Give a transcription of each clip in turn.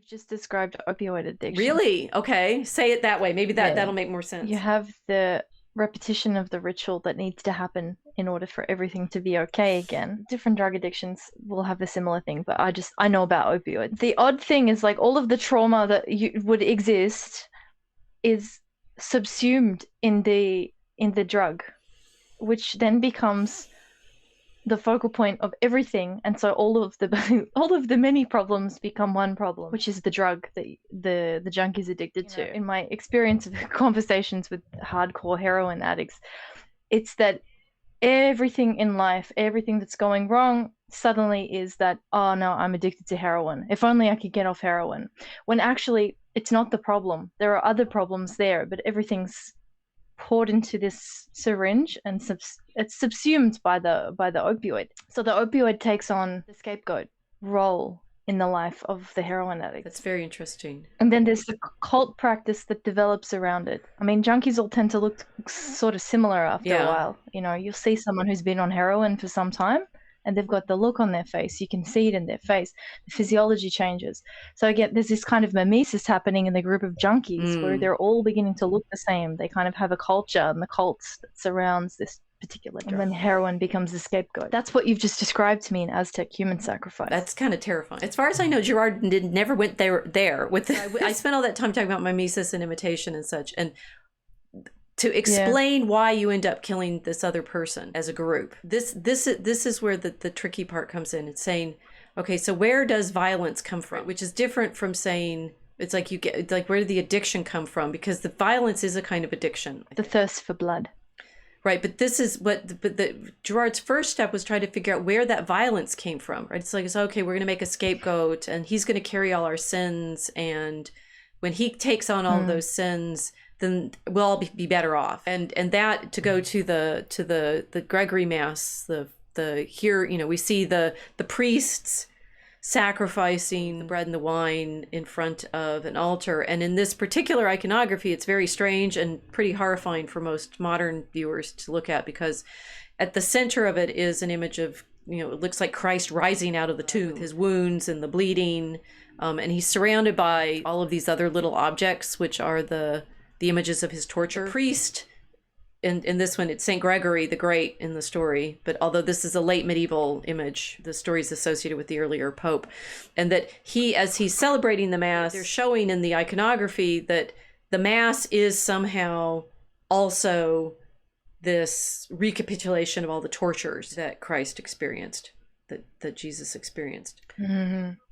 just described opioid addiction. Really? Okay. Say it that way. Maybe Yeah. that'll make more sense. You have the repetition of the ritual that needs to happen in order for everything to be okay again. Different drug addictions will have a similar thing, but I know about opioids. The odd thing is like all of the trauma that would exist is subsumed in the drug, which then becomes the focal point of everything, and so all of the many problems become one problem, which is the drug that the junkie is addicted to. In my experience of conversations with hardcore heroin addicts, it's that everything in life, everything that's going wrong suddenly is that, oh no, I'm addicted to heroin. If only I could get off heroin. When actually it's not the problem. There are other problems there, but everything's poured into this syringe and it's subsumed by the opioid. So the opioid takes on the scapegoat role in the life of the heroin addict. That's very interesting. And then there's the cult practice that develops around it. I mean, junkies all tend to look sort of similar after a while. You know, you'll see someone who's been on heroin for some time and they've got the look on their face. You can see it in their face. The physiology changes. So again, there's this kind of mimesis happening in the group of junkies where they're all beginning to look the same. They kind of have a culture and the cult that surrounds this particular drug. And then heroin becomes the scapegoat. That's what you've just described to me in Aztec human sacrifice. That's kind of terrifying. As far as I know, Gerard never went there with the, I spent all that time talking about mimesis and imitation and such, and to explain why you end up killing this other person as a group. This is where the tricky part comes in. It's saying, okay, so where does violence come from? Which is different from saying, it's like where did the addiction come from? Because the violence is a kind of addiction. The thirst for blood. Right, but this is Gerard's first step was trying to figure out where that violence came from, right? It's like, okay, we're going to make a scapegoat and he's going to carry all our sins, and when he takes on all of those sins, then we'll all be better off. And that, to go to the Gregory Mass, here, you know, we see the priests sacrificing the bread and the wine in front of an altar. And in this particular iconography, it's very strange and pretty horrifying for most modern viewers to look at, because at the center of it is an image of, you know, it looks like Christ rising out of the tomb, his wounds and the bleeding. And he's surrounded by all of these other little objects, which are the images of his torture. The priest, in this one, it's St. Gregory the Great in the story, but although this is a late medieval image, the story is associated with the earlier pope. And that he, as he's celebrating the Mass, they're showing in the iconography that the Mass is somehow also this recapitulation of all the tortures that Christ experienced, that Jesus experienced.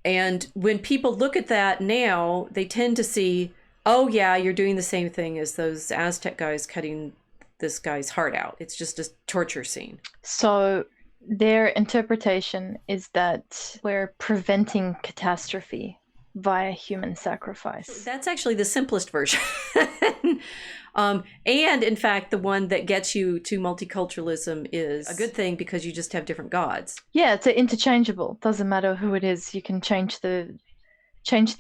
And when people look at that now, they tend to see, oh yeah, you're doing the same thing as those Aztec guys cutting this guy's heart out. It's just a torture scene. So their interpretation is that we're preventing catastrophe via human sacrifice. That's actually the simplest version. And in fact, the one that gets you to multiculturalism is a good thing, because you just have different gods. Yeah, it's interchangeable. Doesn't matter who it is. You can change the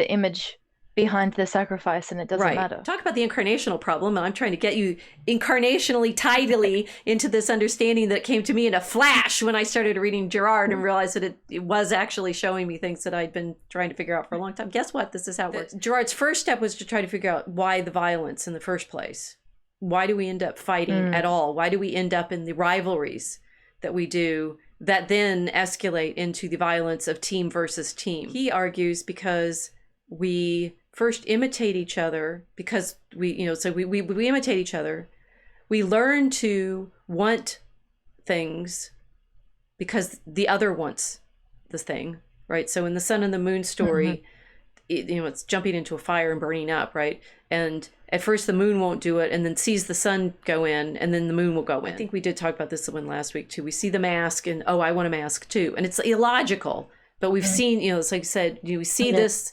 image behind the sacrifice and it doesn't matter. Talk about the incarnational problem, and I'm trying to get you incarnationally, tidily into this understanding that came to me in a flash when I started reading Gerard and realized that it was actually showing me things that I'd been trying to figure out for a long time. Guess what? This is how it works. Gerard's first step was to try to figure out why the violence in the first place. Why do we end up fighting at all? Why do we end up in the rivalries that we do that then escalate into the violence of team versus team? He argues because we first imitate each other, because we imitate each other. We learn to want things because the other wants the thing, right? So in the sun and the moon story, it's jumping into a fire and burning up, right? And at first the moon won't do it, and then sees the sun go in, and then the moon will go in. I think we did talk about this one last week too. We see the mask and, oh, I want a mask too. And it's illogical, but we've seen, it's like I said, we see this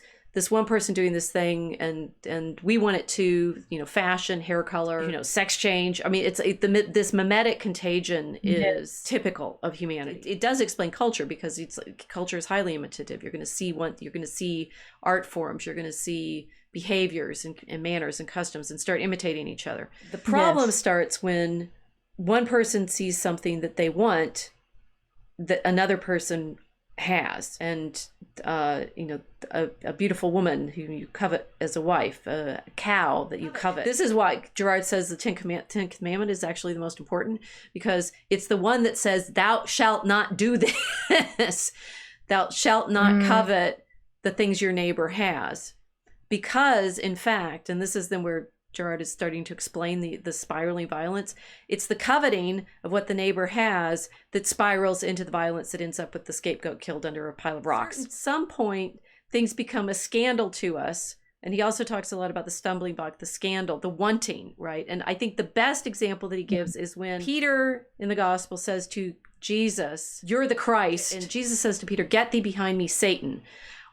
one person doing this thing, and we want it to, fashion, hair color, sex change. I mean, this mimetic contagion is typical of humanity. It does explain culture, because culture is highly imitative. You're going to see art forms, you're going to see behaviors and manners and customs, and start imitating each other. The problem starts when one person sees something that they want, that another person has. And a beautiful woman who you covet as a wife, a cow that you covet. This is why Gerard says the Ten Commandment is actually the most important, because it's the one that says, thou shalt not do this. Thou shalt not covet the things your neighbor has. Because, in fact, and this is then where Gerard is starting to explain the spiraling violence, it's the coveting of what the neighbor has that spirals into the violence that ends up with the scapegoat killed under a pile of rocks. At some point, things become a scandal to us. And he also talks a lot about the stumbling block, the scandal, the wanting, right? And I think the best example that he gives is when Peter in the gospel says to Jesus, you're the Christ. And Jesus says to Peter, get thee behind me, Satan.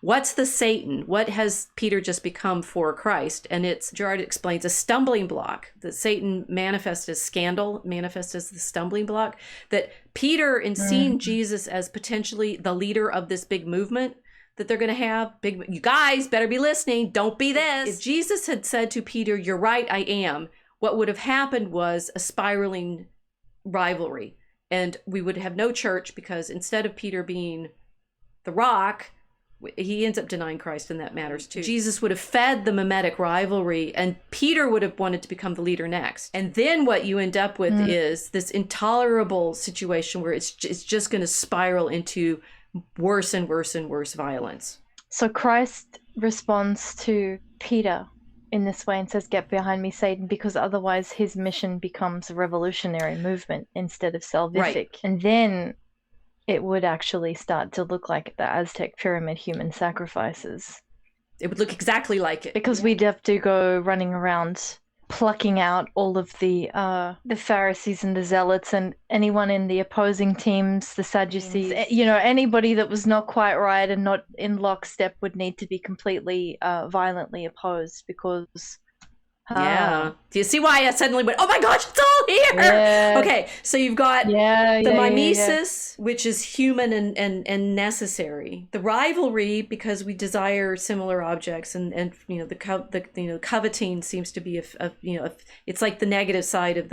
What's the Satan? What has Peter just become for Christ? And it's, Gerard explains, a stumbling block. That Satan manifests as scandal, manifests as the stumbling block. That Peter, in seeing Jesus as potentially the leader of this big movement that they're going to have, you guys better be listening, don't be this. If Jesus had said to Peter, you're right, I am, what would have happened was a spiraling rivalry. And we would have no church, because instead of Peter being the rock, he ends up denying Christ, and that matters too. Jesus would have fed the mimetic rivalry, and Peter would have wanted to become the leader next. And then what you end up with is this intolerable situation where it's just going to spiral into worse and worse and worse violence. So Christ responds to Peter in this way and says, get behind me, Satan, because otherwise his mission becomes a revolutionary movement instead of salvific. Right. And then it would actually start to look like the Aztec pyramid human sacrifices. It would look exactly like it. Because we'd have to go running around plucking out all of the Pharisees and the Zealots and anyone in the opposing teams, the Sadducees, anybody that was not quite right and not in lockstep would need to be completely violently opposed, because yeah. Do you see why I suddenly went, oh my gosh, it's all here? Yeah. Okay, so you've got the mimesis, which is human and necessary. The rivalry, because we desire similar objects, and the coveting seems to be it's like the negative side of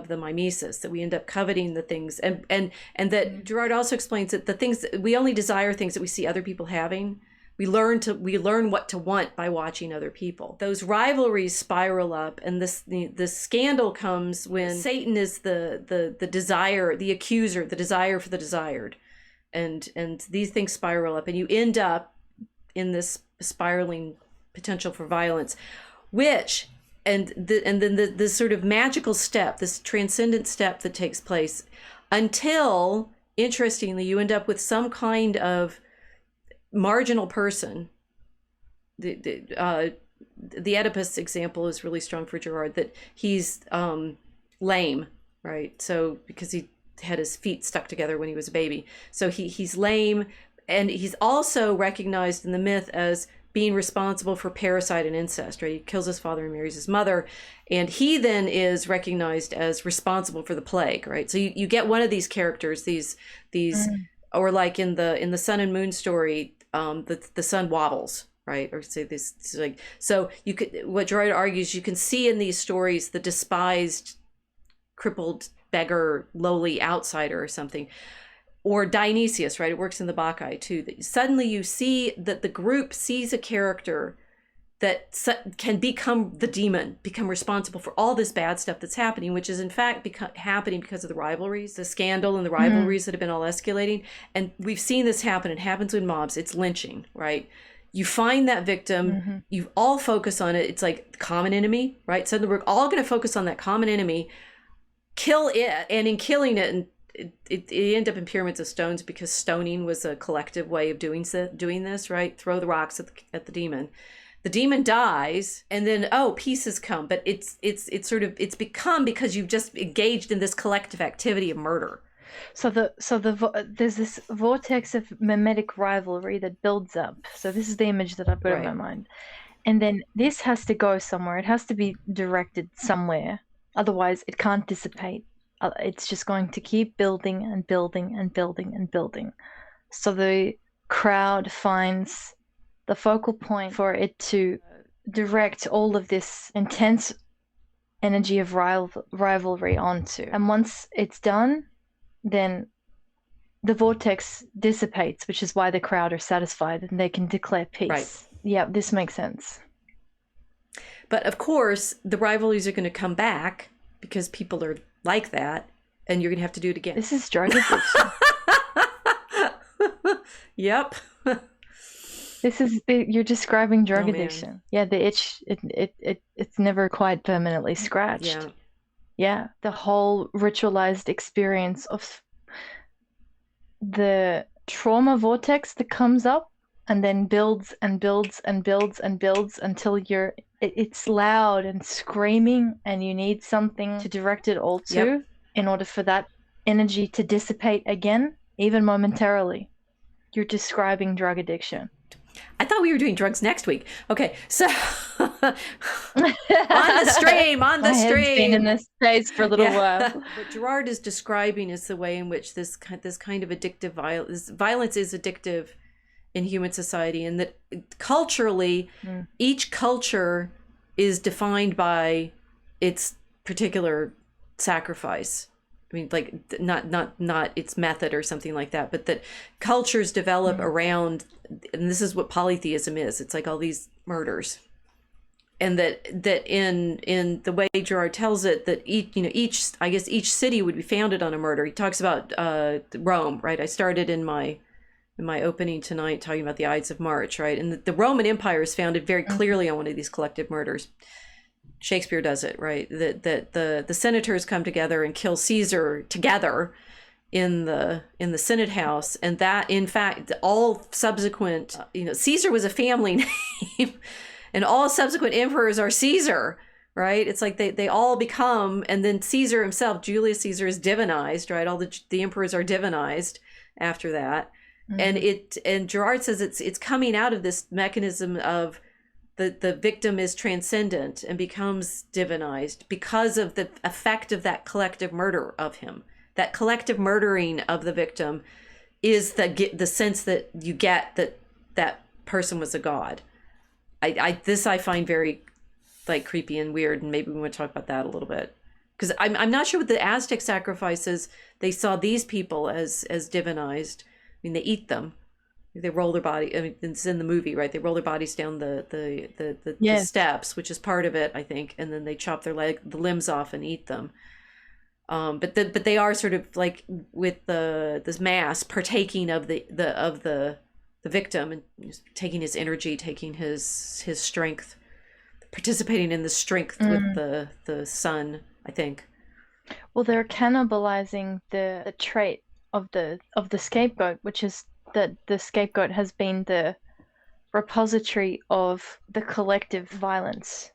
the mimesis, that we end up coveting the things, and that Gerard also explains that the things we only desire things that we see other people having. We learn what to want by watching other people. Those rivalries spiral up, and the scandal comes when Satan is the desire, the accuser, the desire for the desired, and these things spiral up, and you end up in this spiraling potential for violence, which then this sort of magical step, this transcendent step that takes place, until, interestingly, you end up with some kind of marginal person. The Oedipus example is really strong for Gerard, that he's lame, right? So because he had his feet stuck together when he was a baby, so he's lame, and he's also recognized in the myth as being responsible for parasite and incest, right? He kills his father and marries his mother, and he then is recognized as responsible for the plague, right? So you get one of these characters, these or like in the Sun and Moon story, the sun wobbles, right? Or say this, like, so you could, what Gerard argues, you can see in these stories the despised, crippled beggar, lowly outsider or something. Or Dionysius, right? It works in the Bacchae too. That suddenly you see that the group sees a character that can become the demon, become responsible for all this bad stuff that's happening, which is in fact happening because of the rivalries, the scandal and the rivalries that have been all escalating. And we've seen this happen. It happens with mobs. It's lynching, right? You find that victim, you all focus on it. It's like the common enemy, right? Suddenly we're all going to focus on that common enemy, kill it, and in killing it, and it ended up in pyramids of stones, because stoning was a collective way of doing this, right? Throw the rocks at the demon. The demon dies, and then pieces come, but it's become because you've just engaged in this collective activity of murder. So there's this vortex of mimetic rivalry that builds up. So this is the image that I've got in my mind, and then this has to go somewhere. It has to be directed somewhere, otherwise it can't dissipate. It's just going to keep building and building and building and building. So the crowd finds the focal point for it to direct all of this intense energy of rivalry onto. And once it's done, then the vortex dissipates, which is why the crowd are satisfied and they can declare peace. Right. Yeah, this makes sense. But of course, the rivalries are going to come back because people are like that, and you're going to have to do it again. This is drug addiction. Yep. You're describing drug Oh, man. addiction. Yeah, the itch, it's never quite permanently scratched. Yeah. Yeah, the whole ritualized experience of the trauma vortex that comes up and then builds and builds and builds and builds until it's loud and screaming, and you need something to direct it all to Yep. in order for that energy to dissipate again, even momentarily. You're describing drug addiction. I thought we were doing drugs next week. Okay, so on the stream. My head's been in this phase for a little while. What Gerard is describing is the way in which this kind of addictive violence is addictive in human society, and that culturally, each culture is defined by its particular sacrifice. I mean, like not its method or something like that, but that cultures develop around, and this is what polytheism is. It's like all these murders, and that in the way Gerard tells it, that each city would be founded on a murder. He talks about Rome, right? I started in my opening tonight talking about the Ides of March, right? And the Roman Empire is founded very clearly on one of these collective murders. Shakespeare does it, right? That the senators come together and kill Caesar together in the Senate House, and that in fact all subsequent, Caesar was a family name, and all subsequent emperors are Caesar, right? It's like they all become, and then Caesar himself, Julius Caesar, is divinized, right? All the emperors are divinized after that, and Gerard says it's coming out of this mechanism of the victim is transcendent and becomes divinized because of the effect of that collective murder of him. That collective murdering of the victim is the sense that you get that person was a god. I find very like creepy and weird, and maybe we want to talk about that a little bit, because I'm not sure what the Aztec sacrifices, they saw these people as divinized. I mean, they eat them. They roll their body. I mean, it's in the movie, right? They roll their bodies down the steps, which is part of it, I think, and then they chop the limbs off and eat them. But they are sort of like with this mass partaking of the victim, and taking his energy, taking his strength, participating in the strength with the sun, I think. Well, they're cannibalizing the trait of the scapegoat, which is that the scapegoat has been the repository of the collective violence.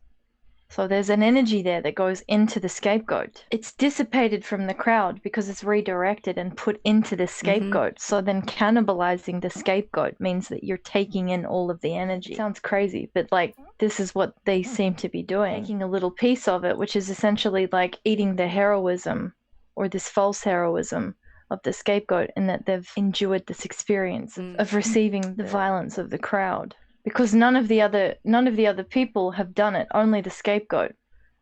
So there's an energy there that goes into the scapegoat. It's dissipated from the crowd because it's redirected and put into the scapegoat. So then cannibalizing the scapegoat means that you're taking in all of the energy. Sounds crazy, but like this is what they seem to be doing. Taking a little piece of it, which is essentially like eating the heroism or this false heroism of the scapegoat, in that they've endured this experience of receiving the violence of the crowd, because none of the other people have done it, only the scapegoat.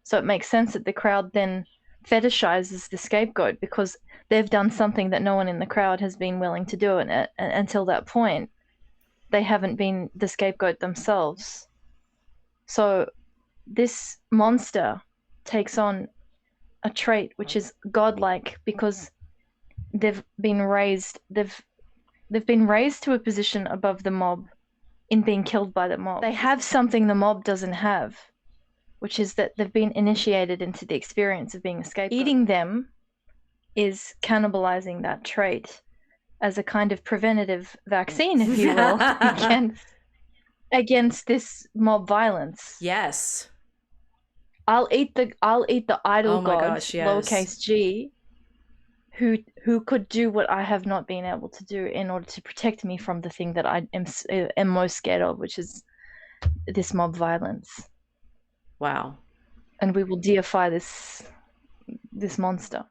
So it makes sense that the crowd then fetishizes the scapegoat because they've done something that no one in the crowd has been willing to do, and until that point they haven't been the scapegoat themselves. So this monster takes on a trait which is godlike because they've been raised to a position above the mob in being killed by the mob. They have something the mob doesn't have, which is that they've been initiated into the experience of being a scapegoat. Eating them is cannibalizing that trait as a kind of preventative vaccine, if you will, against this mob violence. Yes. I'll eat the idol god, gosh, yes. lowercase g, who could do what I have not been able to do in order to protect me from the thing that I am most scared of, which is this mob violence. Wow. And we will deify this monster.